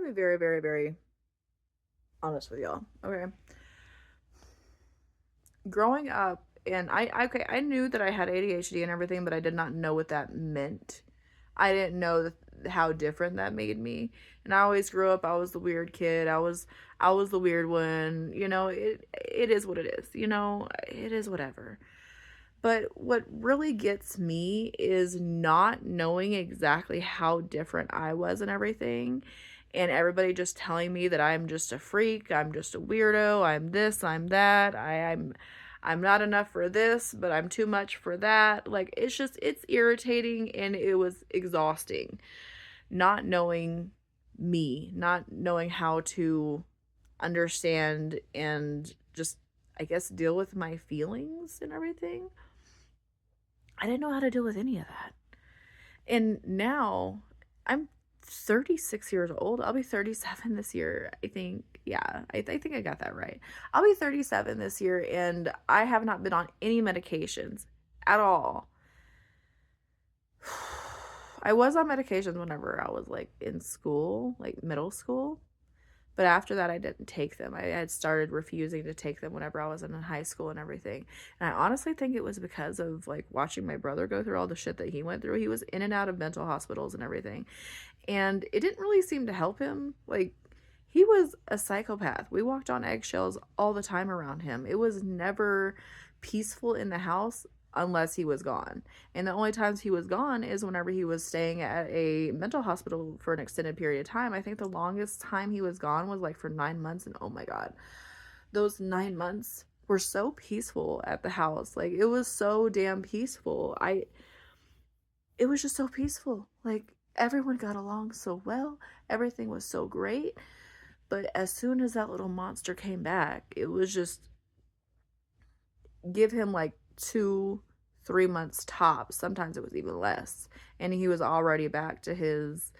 be very, very, very honest with y'all. Okay. Growing up, and okay, I knew that I had ADHD and everything, but I did not know what that meant. I didn't know how different that made me. And I always grew up, I was the weird kid. I was the weird one. It is what it is. It is whatever. But what really gets me is not knowing exactly how different I was and everything. And everybody just telling me that I'm just a freak, I'm just a weirdo, I'm this, I'm that, I'm not enough for this, but I'm too much for that. Like it's irritating and it was exhausting. Not knowing me, not knowing how to understand and just I guess deal with my feelings and everything. I didn't know how to deal with any of that. And now I'm 36 years old. I'll be 37 this year, I think. Yeah, I think I got that right. I'll be 37 this year, and I have not been on any medications at all. I was on medications whenever I was like in school, like middle school. But after that, I didn't take them. I had started refusing to take them whenever I was in high school and everything. And I honestly think it was because of like watching my brother go through all the shit that he went through. He was in and out of mental hospitals and everything. And it didn't really seem to help him. Like, he was a psychopath. We walked on eggshells all the time around him. It was never peaceful in the house unless he was gone. And the only times he was gone is whenever he was staying at a mental hospital for an extended period of time. I think the longest time he was gone was like for 9 months. And oh my God, those 9 months were so peaceful at the house. Like, it was so damn peaceful. It was just so peaceful. Like, everyone got along so well. Everything was so great. But as soon as that little monster came back, it was just give him like 2, 3 months tops. Sometimes it was even less. And he was already back to his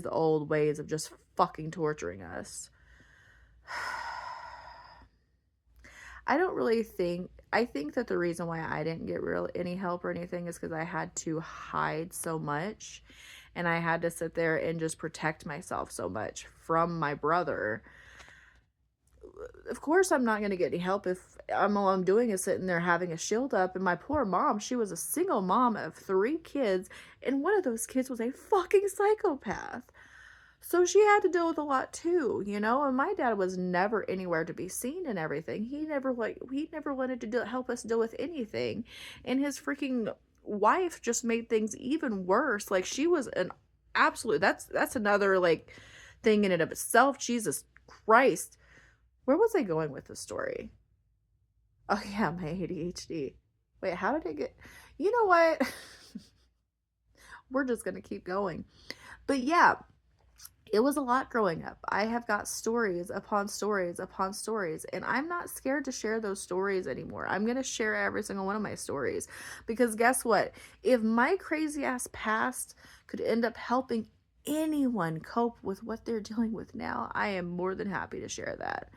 old ways of just fucking torturing us. I don't really think I think that the reason why I didn't get any help or anything is because I had to hide so much and I had to sit there and just protect myself so much from my brother. Of course I'm not going to get any help if all I'm doing is sitting there having a shield up. And my poor mom, she was a single mom of 3 kids, and one of those kids was a fucking psychopath. So she had to deal with a lot too, and my dad was never anywhere to be seen and everything. He never wanted to help us deal with anything. And his freaking wife just made things even worse. Like, she was an absolute that's another like thing in and of itself. Jesus Christ. Where was I going with this story? Oh yeah, my ADHD. Wait, how did it get? You know what? We're just going to keep going. But yeah, it was a lot growing up. I have got stories upon stories upon stories, and I'm not scared to share those stories anymore. I'm going to share every single one of my stories because guess what? If my crazy ass past could end up helping anyone cope with what they're dealing with now, I am more than happy to share that.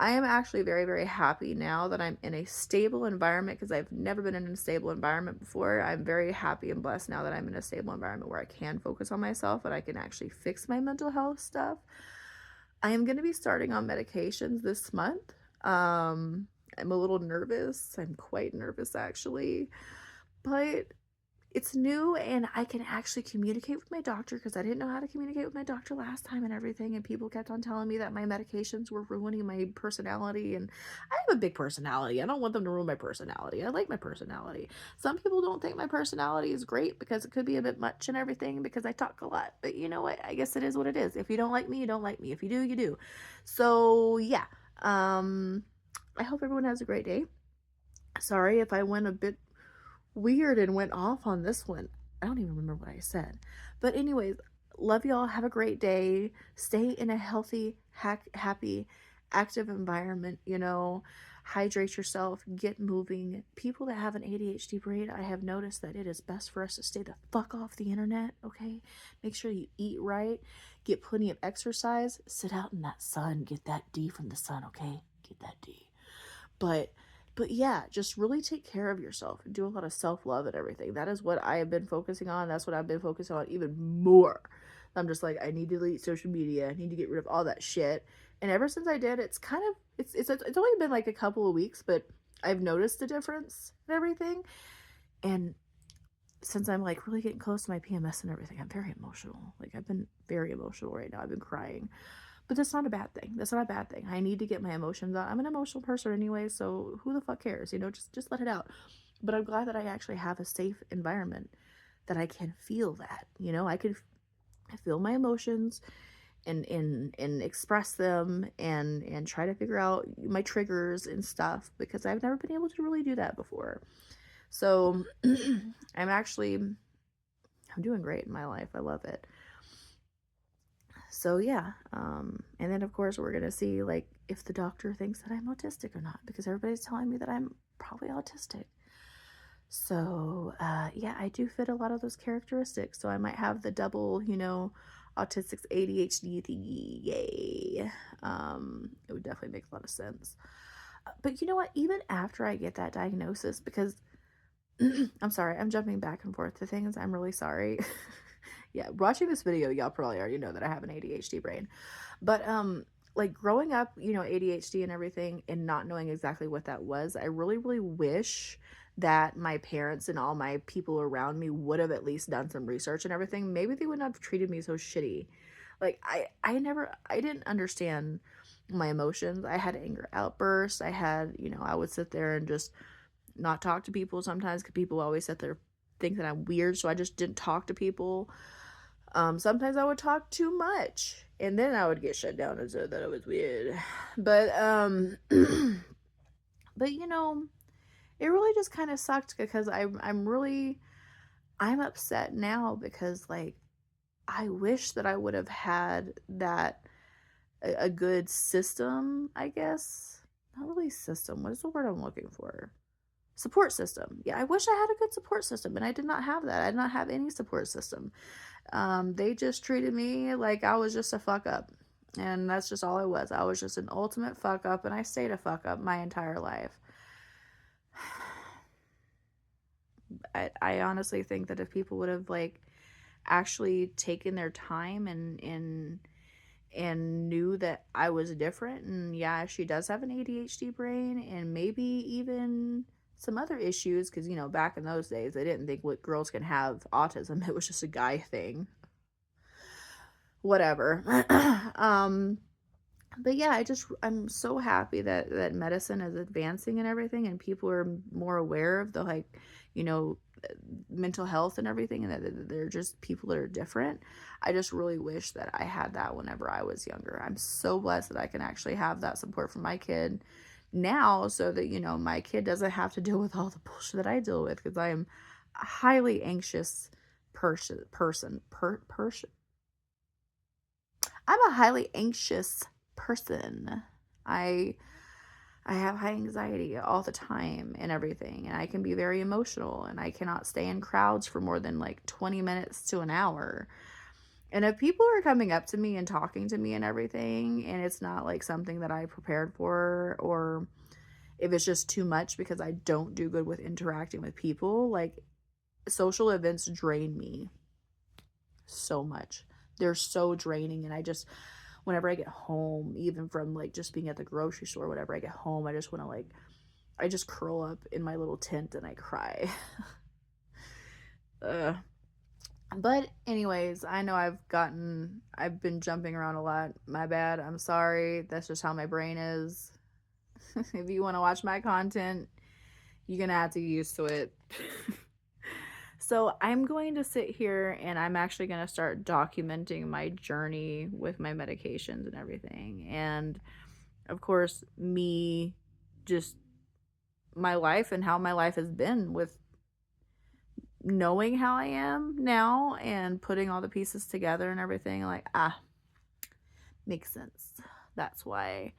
I am actually very, very happy now that I'm in a stable environment because I've never been in a stable environment before. I'm very happy and blessed now that I'm in a stable environment where I can focus on myself and I can actually fix my mental health stuff. I am going to be starting on medications this month. I'm a little nervous. I'm quite nervous actually, but it's new and I can actually communicate with my doctor because I didn't know how to communicate with my doctor last time and everything. And people kept on telling me that my medications were ruining my personality. And I have a big personality. I don't want them to ruin my personality. I like my personality. Some people don't think my personality is great because it could be a bit much and everything because I talk a lot. But you know what? I guess it is what it is. If you don't like me, you don't like me. If you do, you do. So yeah. I hope everyone has a great day. Sorry if I went a bit weird and went off on this one. I don't even remember what I said. But anyways, love y'all. Have a great day. Stay in a healthy, happy, active environment, Hydrate yourself, get moving. People that have an ADHD brain, I have noticed that it is best for us to stay the fuck off the internet, okay? Make sure you eat right, get plenty of exercise, sit out in that sun, get that D from the sun, okay? Get that D. But yeah, just really take care of yourself and do a lot of self-love and everything. That is what I have been focusing on. That's what I've been focusing on even more. I'm just like, I need to delete social media. I need to get rid of all that shit. And ever since I did, it's kind of it's only been like a couple of weeks, but I've noticed a difference and everything. And since I'm like really getting close to my PMS and everything, I'm very emotional. Like I've been very emotional right now. I've been crying. But that's not a bad thing. That's not a bad thing. I need to get my emotions out. I'm an emotional person anyway, so who the fuck cares? Just let it out. But I'm glad that I actually have a safe environment that I can feel that. I can feel my emotions and express them and try to figure out my triggers and stuff because I've never been able to really do that before. So I'm doing great in my life. I love it. So yeah, and then of course we're gonna see like if the doctor thinks that I'm autistic or not because everybody's telling me that I'm probably autistic. So yeah, I do fit a lot of those characteristics. So I might have the double, autistic ADHD thingy. Yay! It would definitely make a lot of sense. But you know what? Even after I get that diagnosis, because I'm sorry, I'm jumping back and forth to things. I'm really sorry. Yeah, watching this video, y'all probably already know that I have an ADHD brain. But like growing up, ADHD and everything and not knowing exactly what that was, I really, really wish that my parents and all my people around me would have at least done some research and everything. Maybe they would not have treated me so shitty. Like I didn't understand my emotions. I had anger outbursts. I had, I would sit there and just not talk to people sometimes because people always sit there think that I'm weird, so I just didn't talk to people. Sometimes I would talk too much, and then I would get shut down and said that I was weird. But but it really just kind of sucked because I'm upset now because like I wish that I would have had that a good system, I guess. Not really system. What is the word I'm looking for? Support system. Yeah, I wish I had a good support system, and I did not have that. I did not have any support system. They just treated me like I was just a fuck up. And that's just all I was. I was just an ultimate fuck up, and I stayed a fuck up my entire life. I honestly think that if people would have like actually taken their time and knew that I was different, and yeah, she does have an ADHD brain and maybe even some other issues because back in those days they didn't think what girls can have autism. It was just a guy thing, whatever. But yeah, I'm so happy that medicine is advancing and everything and people are more aware of the like you know mental health and everything and that they're just people that are different. I just really wish that I had that whenever I was younger. I'm so blessed that I can actually have that support from my kid now so that my kid doesn't have to deal with all the bullshit that I deal with because I am a highly anxious person. I'm a highly anxious person. I I have high anxiety all the time and everything, and I can be very emotional, and I cannot stay in crowds for more than like 20 minutes to an hour. And if people are coming up to me and talking to me and everything, and it's not like something that I prepared for, or if it's just too much because I don't do good with interacting with people, like social events drain me so much. They're so draining, and whenever I get home, even from like just being at the grocery store, whenever I get home, I just want to I just curl up in my little tent and I cry. uh, but anyways, I know I've been jumping around a lot. My bad. I'm sorry. That's just how my brain is. If you want to watch my content, you're gonna have to get used to it. So I'm going to sit here and I'm actually going to start documenting my journey with my medications and everything. And of course, me just my life and how my life has been with knowing how I am now and putting all the pieces together and everything. Like, makes sense. That's why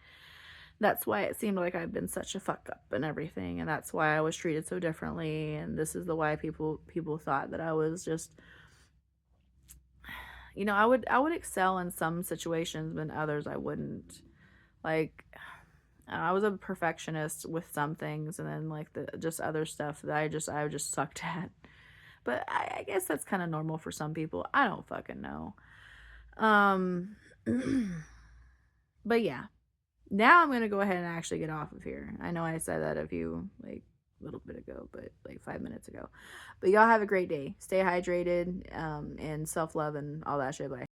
it seemed like I've been such a fuck up and everything, and that's why I was treated so differently, and this is the why people thought that I was just I would excel in some situations, but in others I wouldn't. Like I was a perfectionist with some things, and then like the just other stuff that I just sucked at. But I guess that's kind of normal for some people. I don't fucking know. Um, but yeah, now I'm going to go ahead and actually get off of here. I know I said that like, a little bit ago, but like 5 minutes ago. But y'all have a great day. Stay hydrated, and self love and all that shit. Bye.